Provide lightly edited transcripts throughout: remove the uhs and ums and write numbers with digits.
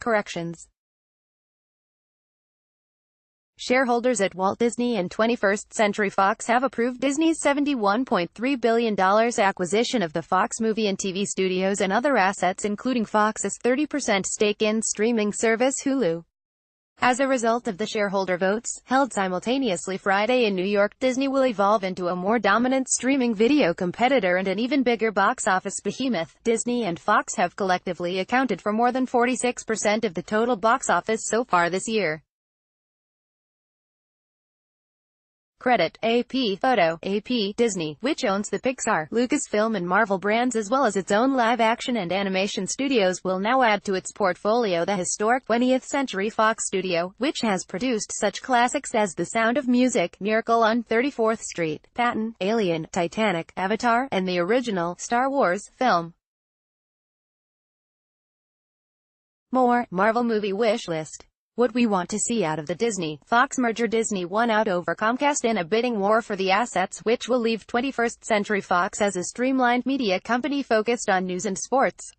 Corrections. Shareholders at Walt Disney and 21st Century Fox have approved Disney's $71.3 billion acquisition of the Fox movie and TV studios and other assets, including Fox's 30% stake in streaming service Hulu. As a result of the shareholder votes, held simultaneously Friday in New York, Disney will evolve into a more dominant streaming video competitor and an even bigger box office behemoth. Disney and Fox have collectively accounted for more than 46% of the total box office so far this year. Credit: AP Photo. AP Disney, which owns the Pixar, Lucasfilm and Marvel brands as well as its own live-action and animation studios, will now add to its portfolio the historic 20th Century Fox studio, which has produced such classics as The Sound of Music, Miracle on 34th Street, Patton, Alien, Titanic, Avatar, and the original Star Wars film. More Marvel movie wish list. What we want to see out of the Disney-Fox merger. Disney won out over Comcast in a bidding war for the assets, which will leave 21st Century Fox as a streamlined media company focused on news and sports.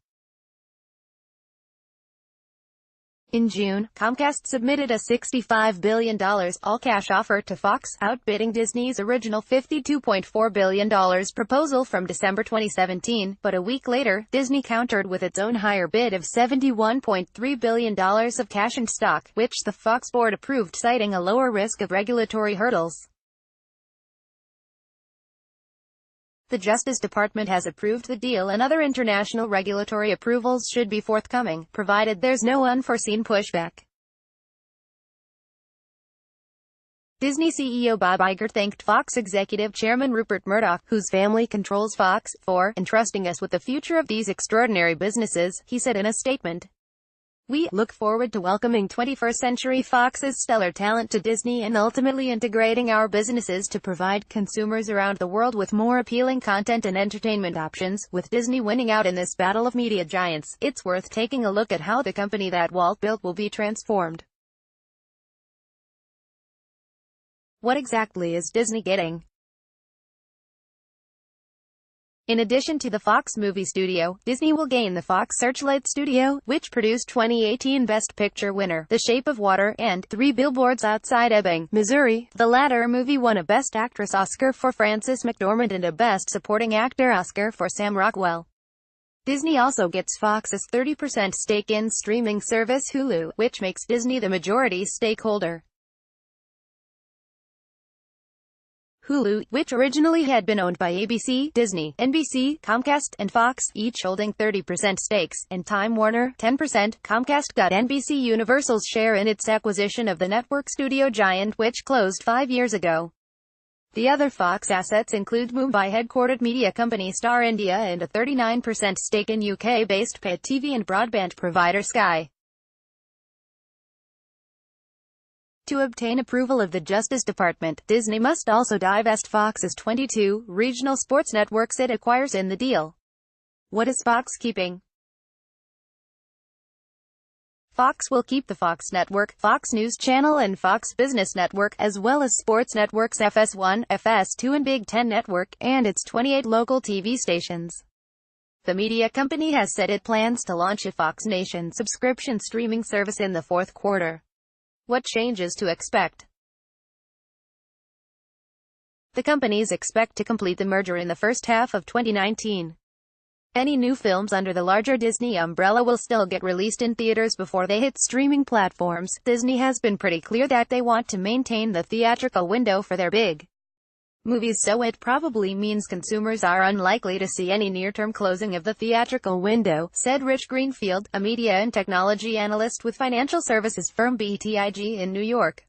In June, Comcast submitted a $65 billion all-cash offer to Fox, outbidding Disney's original $52.4 billion proposal from December 2017, but a week later, Disney countered with its own higher bid of $71.3 billion of cash and stock, which the Fox board approved, citing a lower risk of regulatory hurdles. The Justice Department has approved the deal, and other international regulatory approvals should be forthcoming, provided there's no unforeseen pushback. Disney CEO Bob Iger thanked Fox executive chairman Rupert Murdoch, whose family controls Fox, for entrusting us with the future of these extraordinary businesses, he said in a statement. We look forward to welcoming 21st Century Fox's stellar talent to Disney and ultimately integrating our businesses to provide consumers around the world with more appealing content and entertainment options. With Disney winning out in this battle of media giants, it's worth taking a look at how the company that Walt built will be transformed. What exactly is Disney getting? In addition to the Fox movie studio, Disney will gain the Fox Searchlight Studio, which produced 2018 Best Picture winner The Shape of Water, and Three Billboards Outside Ebbing, Missouri. The latter movie won a Best Actress Oscar for Frances McDormand and a Best Supporting Actor Oscar for Sam Rockwell. Disney also gets Fox's 30% stake in streaming service Hulu, which makes Disney the majority stakeholder. Hulu, which originally had been owned by ABC, Disney, NBC, Comcast, and Fox, each holding 30% stakes, and Time Warner, 10%, Comcast got NBC Universal's share in its acquisition of the network studio giant, which closed 5 years ago. The other Fox assets include Mumbai-headquartered media company Star India and a 39% stake in UK-based pay TV and broadband provider Sky. To obtain approval of the Justice Department, Disney must also divest Fox's 22 regional sports networks it acquires in the deal. What is Fox keeping? Fox will keep the Fox Network, Fox News Channel and Fox Business Network, as well as sports networks FS1, FS2 and Big Ten Network, and its 28 local TV stations. The media company has said it plans to launch a Fox Nation subscription streaming service in the fourth quarter. What changes to expect? The companies expect to complete the merger in the first half of 2019. Any new films under the larger Disney umbrella will still get released in theaters before they hit streaming platforms. Disney has been pretty clear that they want to maintain the theatrical window for their big movies, so it probably means consumers are unlikely to see any near-term closing of the theatrical window, said Rich Greenfield, a media and technology analyst with financial services firm BTIG in New York.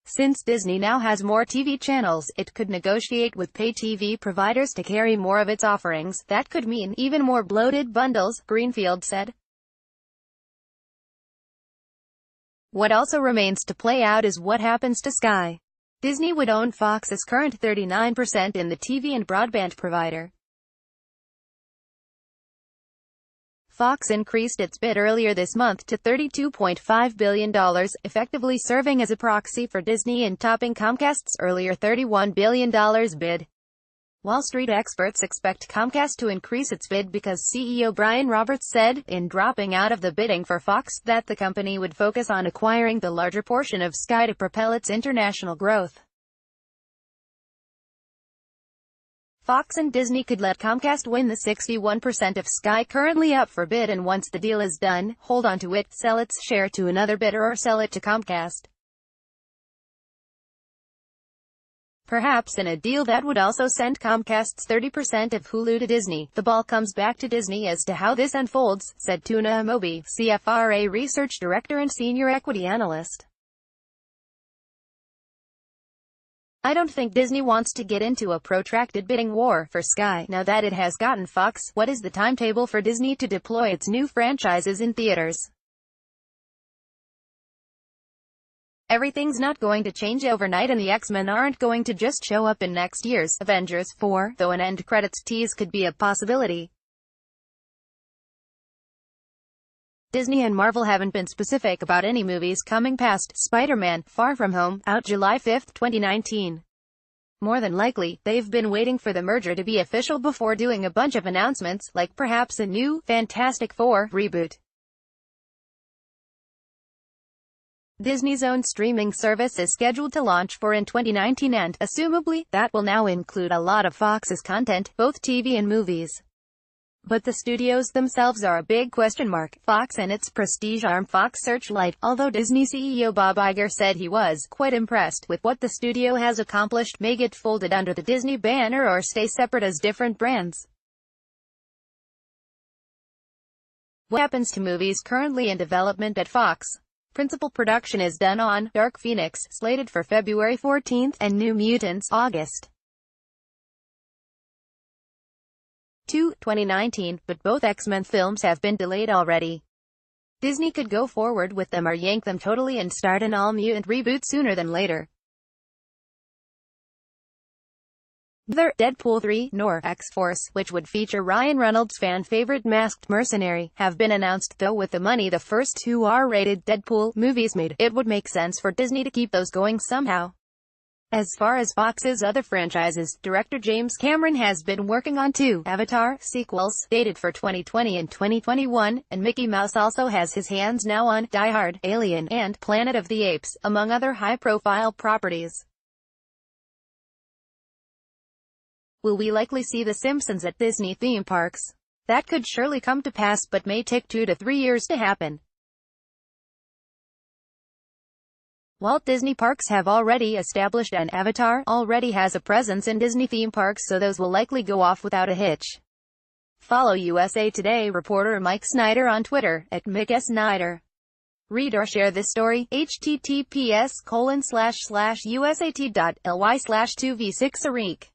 Since Disney now has more TV channels, it could negotiate with pay TV providers to carry more of its offerings. That could mean even more bloated bundles, Greenfield said. What also remains to play out is what happens to Sky. Disney would own Fox's current 39% in the TV and broadband provider. Fox increased its bid earlier this month to $32.5 billion, effectively serving as a proxy for Disney and topping Comcast's earlier $31 billion bid. Wall Street experts expect Comcast to increase its bid because CEO Brian Roberts said, in dropping out of the bidding for Fox, that the company would focus on acquiring the larger portion of Sky to propel its international growth. Fox and Disney could let Comcast win the 61% of Sky currently up for bid, and once the deal is done, hold on to it, sell its share to another bidder or sell it to Comcast. Perhaps in a deal that would also send Comcast's 30% of Hulu to Disney. The ball comes back to Disney as to how this unfolds, said Tuna Amobi, CFRA Research Director and Senior Equity Analyst. I don't think Disney wants to get into a protracted bidding war for Sky now that it has gotten Fox. What is the timetable for Disney to deploy its new franchises in theaters? Everything's not going to change overnight, and the X-Men aren't going to just show up in next year's Avengers 4, though an end credits tease could be a possibility. Disney and Marvel haven't been specific about any movies coming past Spider-Man: Far From Home, out July 5, 2019. More than likely, they've been waiting for the merger to be official before doing a bunch of announcements, like perhaps a new Fantastic Four reboot. Disney's own streaming service is scheduled to launch in 2019, and, assumably, that will now include a lot of Fox's content, both TV and movies. But the studios themselves are a big question mark. Fox and its prestige arm Fox Searchlight, although Disney CEO Bob Iger said he was quite impressed with what the studio has accomplished, may get folded under the Disney banner or stay separate as different brands. What happens to movies currently in development at Fox? Principal production is done on Dark Phoenix, slated for February 14, and New Mutants, August 2, 2019, but both X-Men films have been delayed already. Disney could go forward with them or yank them totally and start an all-mutant reboot sooner than later. Neither Deadpool 3 nor X-Force, which would feature Ryan Reynolds' fan-favorite masked mercenary, have been announced, though with the money the first two R-rated Deadpool movies made, it would make sense for Disney to keep those going somehow. As far as Fox's other franchises, director James Cameron has been working on 2 Avatar sequels, dated for 2020 and 2021, and Mickey Mouse also has his hands now on Die Hard, Alien, and Planet of the Apes, among other high-profile properties. Will we likely see The Simpsons at Disney theme parks? That could surely come to pass, but may take 2 to 3 years to happen. Walt Disney Parks have already established, and Avatar already has a presence in Disney theme parks, so those will likely go off without a hitch. Follow USA Today reporter Mike Snyder on Twitter, @MickSnyder. Read or share this story, https://usat.ly/2v6arik.